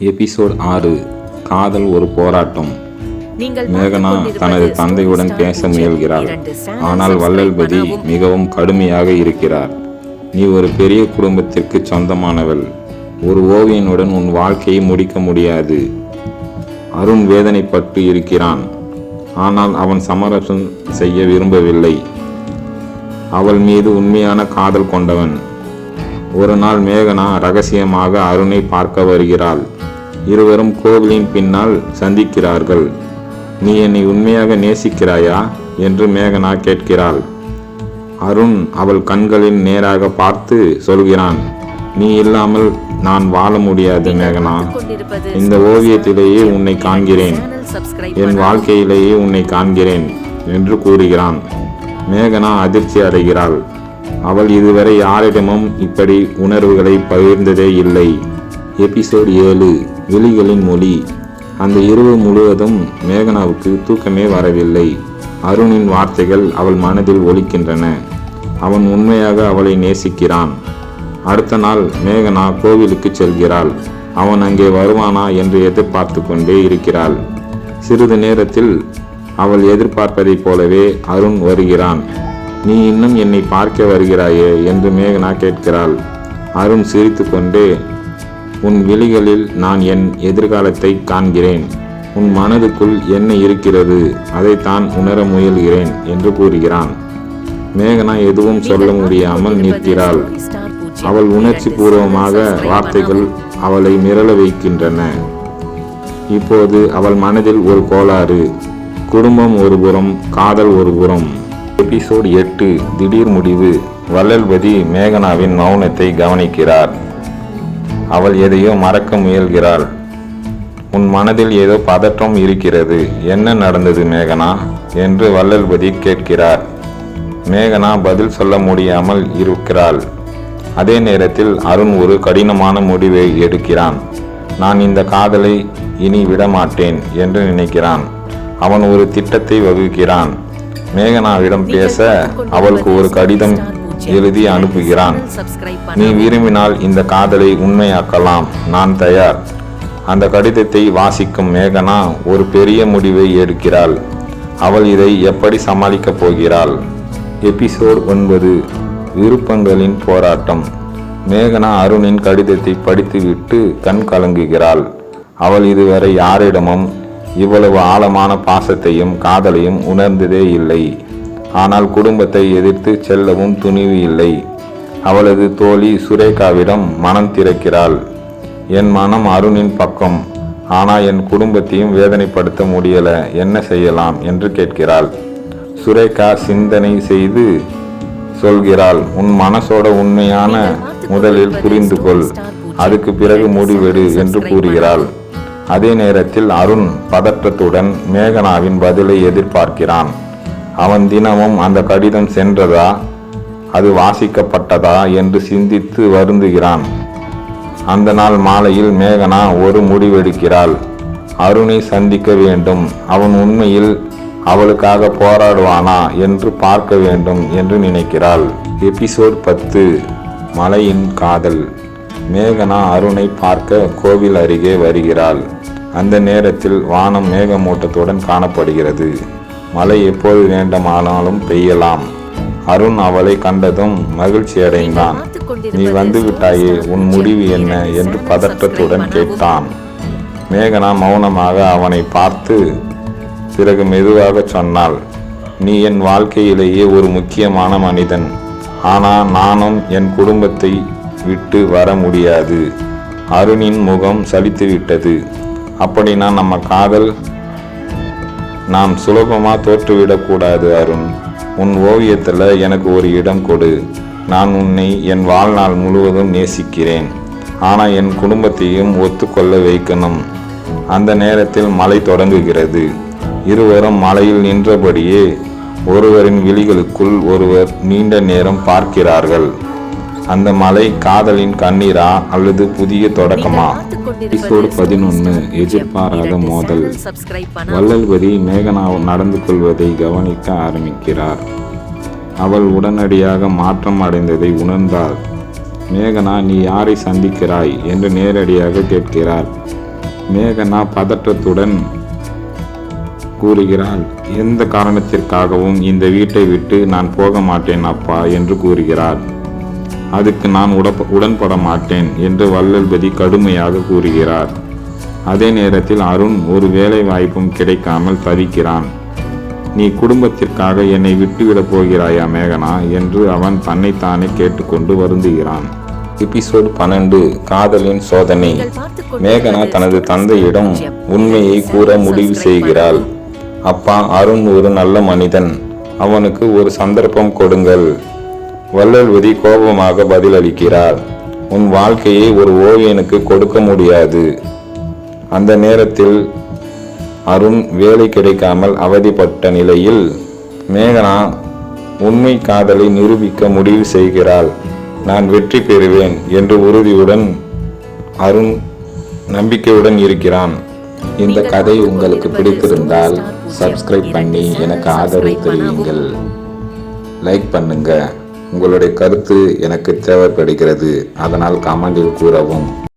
Episode 6 காதல் ஒரு போராட்டம். மேகனா தனது தந்தையுடன் பேச முயல்கிறாள். ஆனால் வள்ளல்பதி மிகவும் கடுமையாக இருக்கிறார். நீ ஒரு பெரிய குடும்பத்திற்கு சொந்தமானவள். ஒரு ஓவியனுடன் உன் வாழ்க்கையை முடிக்க முடியாது. அருண் வேதனைப்பட்டு இருக்கிறான். ஆனால் அவன் சமரசம் செய்ய விரும்பவில்லை. அவள் மீது உண்மையான காதல் கொண்டவன். ஒரு நாள் மேகனா ரகசியமாக அருணை பார்க்க வருகிறாள். இருவரும் கோவிலின் பின்னால் சந்திக்கிறார்கள். நீ என்னை உண்மையாக நேசிக்கிறாயா என்று மேகனா கேட்கிறாள். அருண் அவள் கண்களில் நேராக பார்த்து சொல்கிறான், நீ இல்லாமல் நான் வாழ முடியாது மேகனா. இந்த ஓவியத்திலேயே உன்னை காண்கிறேன், என் வாழ்க்கையிலேயே உன்னை காண்கிறேன் என்று கூறுகிறான். மேகனா அதிர்ச்சி அடைகிறாள். அவள் இதுவரை யாரிடமும் இப்படி உணர்வுகளை பகிர்ந்ததே இல்லை. எபிசோட் 7 விழிகளின் மொழி. அந்த இரவு முழுவதும் மேகனாவுக்கு தூக்கமே வரவில்லை. அருணின் வார்த்தைகள் அவள் மனதில் ஒலிக்கின்றன. அவன் உண்மையாக அவளை நேசிக்கிறான். அடுத்த நாள் மேகனா கோவிலுக்கு செல்கிறாள். அவன் அங்கே வருவானா என்று எதிர்பார்த்து கொண்டே இருக்கிறாள். சிறிது நேரத்தில் அவள் எதிர்பார்ப்பதைப் போலவே அருண் வருகிறான். நீ இன்னும் என்னை பார்க்க வருகிறாயே என்று மேகனா கேட்கிறாள். அருண் சிரித்து கொண்டே, உன் விழிகளில் நான் என் எதிர்காலத்தை காண்கிறேன். உன் மனதுக்குள் என்ன இருக்கிறது அதைத்தான் உணர முயல்கிறேன் என்று கூறுகிறான். மேகனா எதுவும் சொல்ல முடியாமல் நிற்கிறாள். அவள் உணர்ச்சி பூர்வமாக வார்த்தைகள் அவளை மிரள வைக்கின்றன. இப்போது அவள் மனதில் ஒரு கோளாறு. குடும்பம் ஒரு புறம், காதல் ஒரு புறம். எபிசோட் 8 திடீர் முடிவு. வள்ளல்பதி மேகனாவின் மௌனத்தை கவனிக்கிறார். அவள் எதையோ மறக்க முயல்கிறாள். உன் மனதில் ஏதோ பதற்றம் இருக்கிறது, என்ன நடந்தது மேகனா என்று வள்ளல்பதி கேட்கிறார். மேகனா பதில் சொல்ல முடியாமல் இருக்கிறாள். அதே நேரத்தில் அருண் ஒரு கடினமான முடிவை எடுக்கிறான். நான் இந்த காதலை இனி விடமாட்டேன் என்று நினைக்கிறான். அவன் ஒரு திட்டத்தை வகுக்கிறான். மேகனாவிடம் பேச அவளுக்கு ஒரு கடிதம் எழுதி அனுப்புகிறான். நீ விரும்பினால் இந்த காதலை உண்மையாக்கலாம், நான் தயார். அந்த கடிதத்தை வாசிக்கும் மேகனா ஒரு பெரிய முடிவை எடுக்கிறாள். அவள் இதை எப்படி சமாளிக்கப் போகிறாள்? எபிசோட் 9 விருப்பங்களின் போராட்டம். மேகனா அருணின் கடிதத்தை படித்துவிட்டு கண் கலங்குகிறாள். அவள் இதுவரை யாரிடமும் இவ்வளவு ஆழமான பாசத்தையும் காதலையும் உணர்ந்ததே இல்லை. ஆனால் குடும்பத்தை எதிர்த்து செல்லவும் துணிவு இல்லை. அவளது தோழி சுரேகாவிடம் மனம் திறக்கிறாள். என் மனம் அருணின் பக்கம், ஆனால் என் குடும்பத்தையும் வேதனைப்படுத்த முடியல, என்ன செய்யலாம் என்று கேட்கிறாள். சுரேகா சிந்தனை செய்து சொல்கிறாள், உன் மனசோட உண்மையான முதலில் புரிந்து கொள், அதுக்கு பிறகு முடிவெடு என்று கூறுகிறாள். அதே நேரத்தில் அருண் பதற்றத்துடன் மேகனாவின் பதிலை எதிர்பார்க்கிறான். அவன் தினமும் அந்த கடிதம் சென்றதா, அது வாசிக்கப்பட்டதா என்று சிந்தித்து வருந்துகிறான். அந்த நாள் மாலையில் மேகனா ஒரு முடிவெடுக்கிறாள். அருணை சந்திக்க வேண்டும், அவன் உண்மையில் அவளுக்காக போராடுவானா என்று பார்க்க வேண்டும் என்று நினைக்கிறாள். எபிசோட் 10 மலையின் காதல். மேகனா அருணை பார்க்க கோவில் அருகே வருகிறாள். அந்த நேரத்தில் வானம் மேகமூட்டத்துடன் காணப்படுகிறது. மழை எப்போது வேண்டுமானாலும் பெய்யலாம். அருண் அவளை கண்டதும் மகிழ்ச்சி அடைந்தான். நீ வந்து விட்டாயே, உன் முடிவு என்ன என்று பதற்றத்துடன் கேட்டான். மேகனா மௌனமாக அவனை பார்த்து பிறகு மெதுவாக சொன்னாள், நீ என் வாழ்க்கையிலேயே ஒரு முக்கியமான மனிதன். ஆனால் நானும் என் குடும்பத்தை விட்டு வர முடியாது. அருணின் முகம் சலித்துவிட்டது. அப்படின்னா நம்ம காதல் நாம் சுலபமா தோற்றுவிடக்கூடாது அருண். உன் ஓவியத்தில் எனக்கு ஒரு இடம் கொடு. நான் உன்னை என் வாழ்நாள் முழுவதும் நேசிக்கிறேன். ஆனால் என் குடும்பத்தையும் ஒத்துக்கொள்ள வைக்கணும். அந்த நேரத்தில் மழை தொடங்குகிறது. இருவரும் மலையில் நின்றபடியே ஒருவரின் விழிகளுக்குள் ஒருவர் நீண்ட நேரம் பார்க்கிறார்கள். அந்த மலை காதலின் கண்ணீரா அல்லது புதிய தொடக்கமா? எபிசோடு 11 எதிர்பாராத மோதல். வள்ளல்பதி மேகனா நடந்து கொள்வதை கவனிக்க ஆரம்பிக்கிறார். அவள் உடனடியாக மாற்றம் அடைந்ததை உணர்ந்தாள். மேகனா, நீ யாரை சந்திக்கிறாய் என்று நேரடியாக கேட்கிறார். மேகனா பதற்றத்துடன் கூறுகிறாள். எந்த காரணத்திற்காகவும் இந்த வீட்டை விட்டு நான் போக மாட்டேன் அப்பா என்று கூறுகிறாள். அதுக்கு நான் உடன்பட மாட்டேன் என்று வள்ளல்பதி கடுமையாக கூறுகிறார். அதே நேரத்தில் அருண் ஒரு வேலை வாய்ப்பும் கிடைக்காமல் தவிக்கிறான். நீ குடும்பத்திற்காக என்னை விட்டுவிடப் போகிறாயா மேகனா என்று அவன் தன்னைத்தானே கேட்டுக்கொண்டு வருந்துகிறான். எபிசோட் 12 காதலின் சோதனை. மேகனா தனது தந்தையிடம் உண்மையை கூற முடிவு செய்கிறாள். அப்பா, அருண் ஒரு நல்ல மனிதன், அவனுக்கு ஒரு சந்தர்ப்பம் கொடுங்கள். வள்ளல்வதி கோபமாக பதிலளிக்கிறார். உன் வாழ்க்கையை ஒரு ஓவியனுக்கு கொடுக்க முடியாது. அந்த நேரத்தில் அருண் வேலை கிடைக்காமல் அவதிப்பட்ட நிலையில் மேகனா உண்மை காதலை நிரூபிக்க முடிவு செய்கிறாள். நான் வெற்றி பெறுவேன் என்று உறுதியுடன் அருண் நம்பிக்கையுடன் இருக்கிறான். இந்த கதை உங்களுக்கு பிடித்திருந்தால் சப்ஸ்கிரைப் பண்ணி எனக்கு ஆதரவு தெரிவிங்கள். லைக் பண்ணுங்க. உங்களுடைய கருத்து எனக்கு தேவைப்படுகிறது. அதனால் கமெண்டில் கூறவும்.